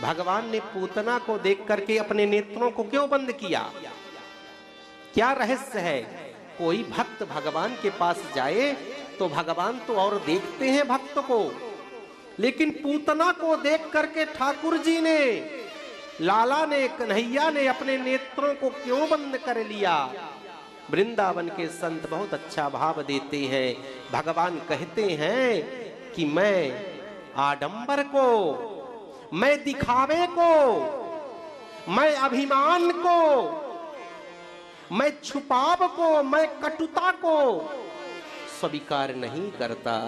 भगवान ने पूतना को देख करके अपने नेत्रों को क्यों बंद किया? क्या रहस्य है? कोई भक्त भगवान के पास जाए तो भगवान तो और देखते हैं भक्त को, लेकिन पूतना को देख करके ठाकुर जी ने, लाला ने, कन्हैया ने अपने नेत्रों को क्यों बंद कर लिया? वृंदावन के संत बहुत अच्छा भाव देते हैं। भगवान कहते हैं कि मैं आडंबर को, मैं दिखावे को, मैं अभिमान को, मैं छुपाव को, मैं कटुता को स्वीकार नहीं करता।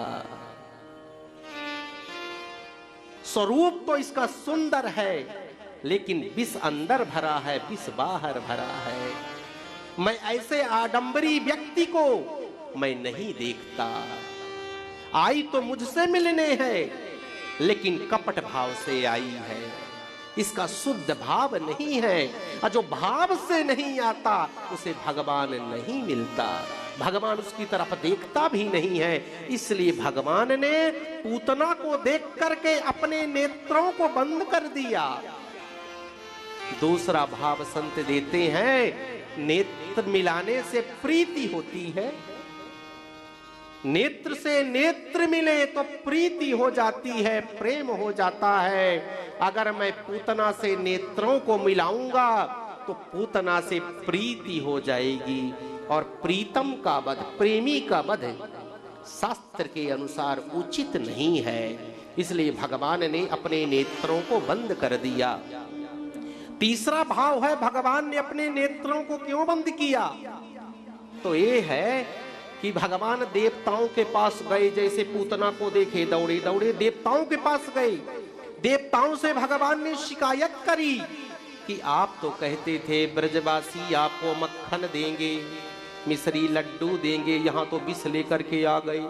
स्वरूप तो इसका सुंदर है, लेकिन विष अंदर भरा है, विष बाहर भरा है। मैं ऐसे आडंबरी व्यक्ति को मैं नहीं देखता। आई तो मुझसे मिलने है, लेकिन कपट भाव से आई है, इसका शुद्ध भाव नहीं है। और जो भाव से नहीं आता उसे भगवान नहीं मिलता, भगवान उसकी तरफ देखता भी नहीं है। इसलिए भगवान ने पूतना को देख करके अपने नेत्रों को बंद कर दिया। दूसरा भाव संत देते हैं, नेत्र मिलाने से प्रीति होती है। नेत्र से नेत्र मिले तो प्रीति हो जाती है, प्रेम हो जाता है। अगर मैं पूतना से नेत्रों को मिलाऊंगा तो पूतना से प्रीति हो जाएगी, और प्रीतम का वध, प्रेमी का वध शास्त्र के अनुसार उचित नहीं है। इसलिए भगवान ने अपने नेत्रों को बंद कर दिया। तीसरा भाव है, भगवान ने अपने नेत्रों को क्यों बंद किया? तो ये है कि भगवान देवताओं के पास गए, जैसे पूतना को देखे दौड़े दौड़े देवताओं के पास गए। देवताओं से भगवान ने शिकायत करी कि आप तो कहते थे ब्रजवासी आपको मक्खन देंगे, मिश्री लड्डू देंगे, यहाँ तो विष लेकर के आ गए।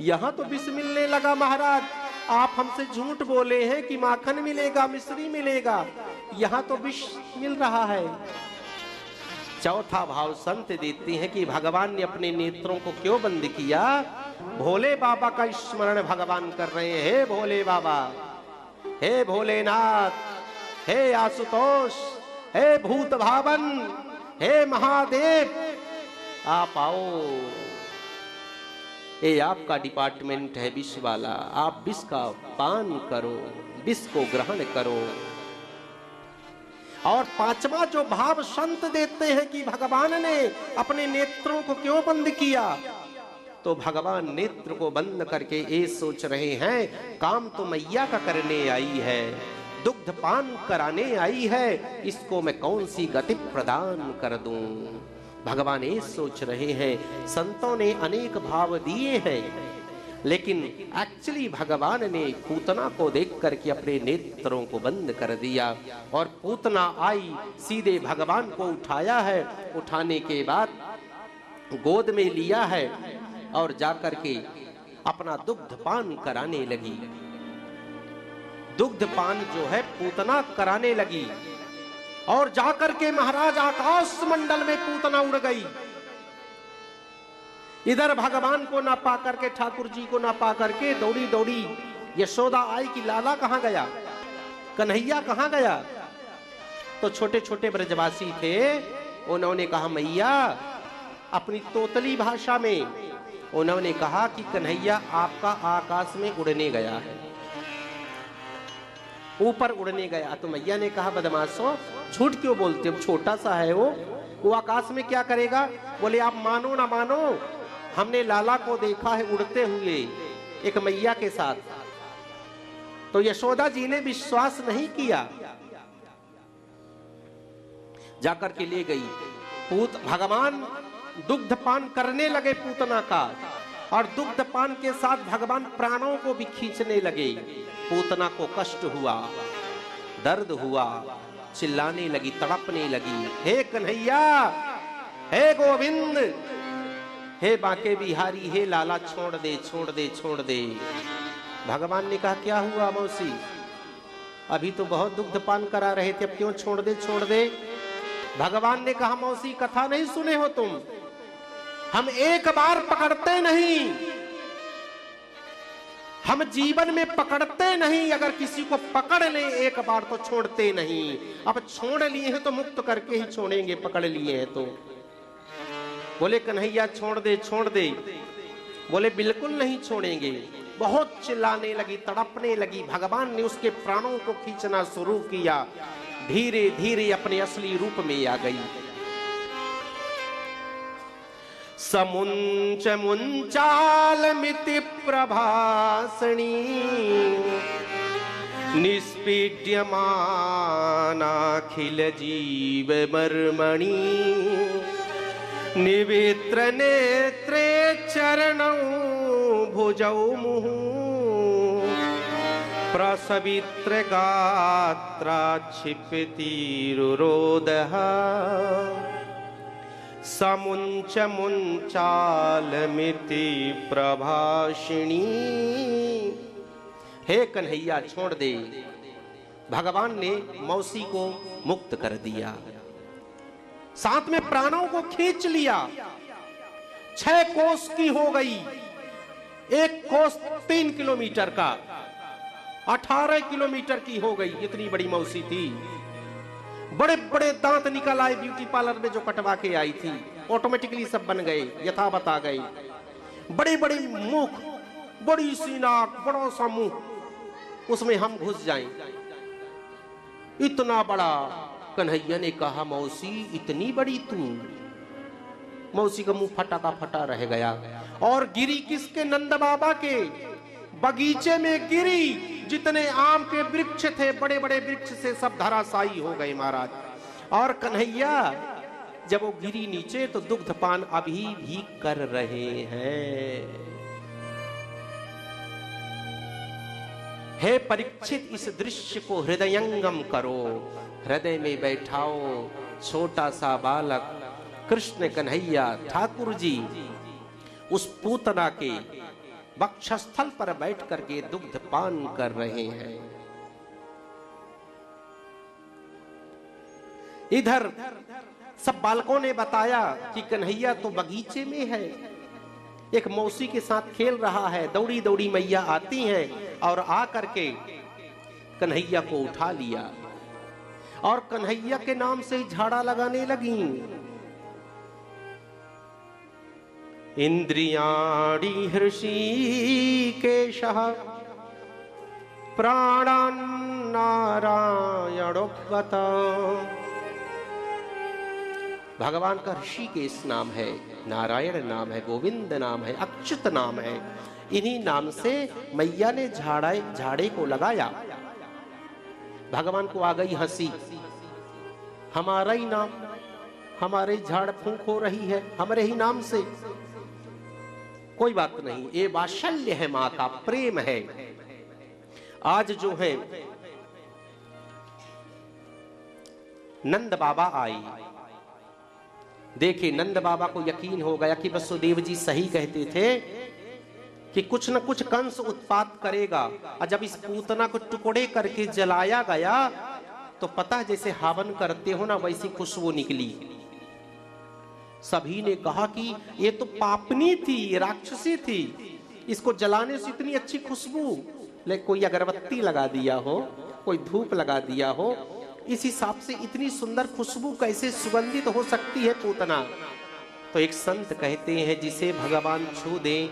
यहाँ तो विष मिलने लगा महाराज, आप हमसे झूठ बोले हैं कि माखन मिलेगा, मिश्री मिलेगा, यहाँ तो विष मिल रहा है। चौथा भाव संत देते हैं कि भगवान ने अपने नेत्रों को क्यों बंद किया? भोले बाबा का स्मरण भगवान कर रहे हैं। हे भोले बाबा, हे भोलेनाथ, हे आशुतोष, हे भूत भावन, हे महादेव, आप आओ। ये आपका डिपार्टमेंट है विष वाला, आप विष का पान करो, विष को ग्रहण करो। और पांचवा जो भाव संत देते हैं कि भगवान ने अपने नेत्रों को क्यों बंद किया, तो भगवान नेत्र को बंद करके ये सोच रहे हैं, काम तो मैया का करने आई है, दुग्ध पान कराने आई है, इसको मैं कौन सी गति प्रदान कर दूं। भगवान ये सोच रहे हैं। संतों ने अनेक भाव दिए हैं, लेकिन एक्चुअली भगवान ने पूतना को देख करके अपने नेत्रों को बंद कर दिया। और पूतना आई, सीधे भगवान को उठाया है, उठाने के बाद गोद में लिया है और जाकर के अपना दुग्ध पान कराने लगी। दुग्ध पान जो है पूतना कराने लगी, और जाकर के महाराज आकाश मंडल में पूतना उड़ गई। इधर भगवान को ना पा करके, ठाकुर जी को ना पा करके दौड़ी दौड़ी यशोदा आई कि लाला कहां गया, कन्हैया कहां गया। तो छोटे छोटे ब्रजवासी थे, उन्होंने कहा मैया, अपनी तोतली भाषा में उन्होंने कहा कि कन्हैया आपका आकाश में उड़ने गया है, ऊपर उड़ने गया। तो मैया ने कहा बदमाशों, झूठ क्यों बोलते हो, छोटा सा है वो आकाश में क्या करेगा। बोले आप मानो ना मानो, हमने लाला को देखा है उड़ते हुए एक मैया के साथ। तो यशोदा जी ने विश्वास नहीं किया, जाकर के ले गई। भगवान दुग्ध पान करने लगे पूतना का, और दुग्ध पान के साथ भगवान प्राणों को भी खींचने लगे। पूतना को कष्ट हुआ, दर्द हुआ, चिल्लाने लगी, तड़पने लगी, हे कन्हैया, हे गोविंद, हे बांके बिहारी, हे लाला, छोड़ दे छोड़ दे छोड़ दे। भगवान ने कहा क्या हुआ मौसी, अभी तो बहुत दुग्ध पान करा रहे थे, अब क्यों छोड़ दे छोड़ दे। भगवान ने कहा मौसी कथा नहीं सुने हो तुम, हम एक बार पकड़ते नहीं, हम जीवन में पकड़ते नहीं, अगर किसी को पकड़ लें एक बार तो छोड़ते नहीं। अब छोड़ लिए हैं तो मुक्त करके ही छोड़ेंगे, पकड़ लिए हैं तो। बोले कन्हैया छोड़ दे छोड़ दे, बोले बिल्कुल नहीं छोड़ेंगे। बहुत चिल्लाने लगी, तड़पने लगी। भगवान ने उसके प्राणों को खींचना शुरू किया, धीरे धीरे अपने असली रूप में आ गई। समुंच मुंचालमिति प्रभासणी निष्पीड्यमानाखिल जीव मर्मणि निवित्र नेत्रे चरणौ भुजौ मुहुः प्रसवित्र गात्रा क्षिपतिरुरोदः समुंच मुंचालमिति प्रभाषिणी। हे कन्हैया छोड़ दे। भगवान ने मौसी को मुक्त कर दिया, साथ में प्राणों को खींच लिया। 6 कोस की हो गई, एक कोस 3 किलोमीटर का, 18 किलोमीटर की हो गई। इतनी बड़ी मौसी थी। बड़े बड़े दांत निकल आए ब्यूटी पार्लर में जो कटवा के आई थी, ऑटोमेटिकली सब बन गए, यथावत आ गए। बड़े बड़े मुख, बड़ी सी नाक, बड़ा सा मुंह, उसमें हम घुस जाएं, इतना बड़ा। कन्हैया ने कहा मौसी इतनी बड़ी तू? मौसी का मुंह फटा का फटा रह गया। और गिरी किसके? नंद बाबा के बगीचे में गिरी। जितने आम के वृक्ष थे, बड़े बड़े वृक्ष से सब धराशायी हो गए महाराज। और कन्हैया जब वो गिरी नीचे तो दुग्धपान अभी भी कर रहे हैं। हे परीक्षित, इस दृश्य को हृदयंगम करो, हृदय में बैठाओ। छोटा सा बालक कृष्ण कन्हैया ठाकुर जी उस पूतना के वक्षस्थल पर बैठ करके दुग्ध पान कर रहे हैं। इधर सब बालकों ने बताया कि कन्हैया तो बगीचे में है, एक मौसी के साथ खेल रहा है। दौड़ी दौड़ी मैया आती हैं और आ करके कन्हैया को उठा लिया और कन्हैया के नाम से झाड़ा लगाने लगी। इंद्रियाणि हृषीकेशः प्राणान्नारायणोपगत। भगवान का ऋषिकेश नाम है, नारायण नाम है, गोविंद नाम है, अच्युत नाम है। इन्हीं नाम से मैया ने झाड़े को लगाया। भगवान को आ गई हंसी, हमारा ही नाम, हमारे झाड़ फूंक हो रही है हमारे ही नाम से। कोई बात नहीं, ये वात्सल्य है, मां का प्रेम है। आज जो है नंद बाबा आई, देखिए नंद बाबा को यकीन हो गया कि वसुदेव जी सही कहते थे कि कुछ न कुछ कंस उत्पात करेगा। और जब इस पूतना को टुकड़े करके जलाया गया तो पता है जैसे हवन करते हो ना, वैसी खुशबू निकली। सभी ने कहा कि ये तो पापनी थी, ये राक्षसी थी, इसको जलाने से इतनी अच्छी खुशबू। लेकिन कोई अगरबत्ती लगा दिया हो, कोई धूप लगा दिया हो, इस हिसाब से इतनी सुंदर खुशबू कैसे सुगंधित हो सकती है पूतना। तो एक संत कहते हैं जिसे भगवान छू दे,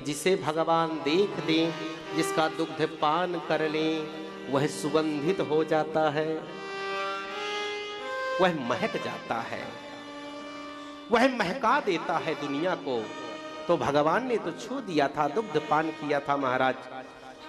जिसे भगवान देख दे, जिसका दुग्ध पान कर ले, वह सुगंधित हो जाता है, वह महक जाता है, वह महका देता है दुनिया को। तो भगवान ने तो छू दिया था, दुग्ध पान किया था महाराज।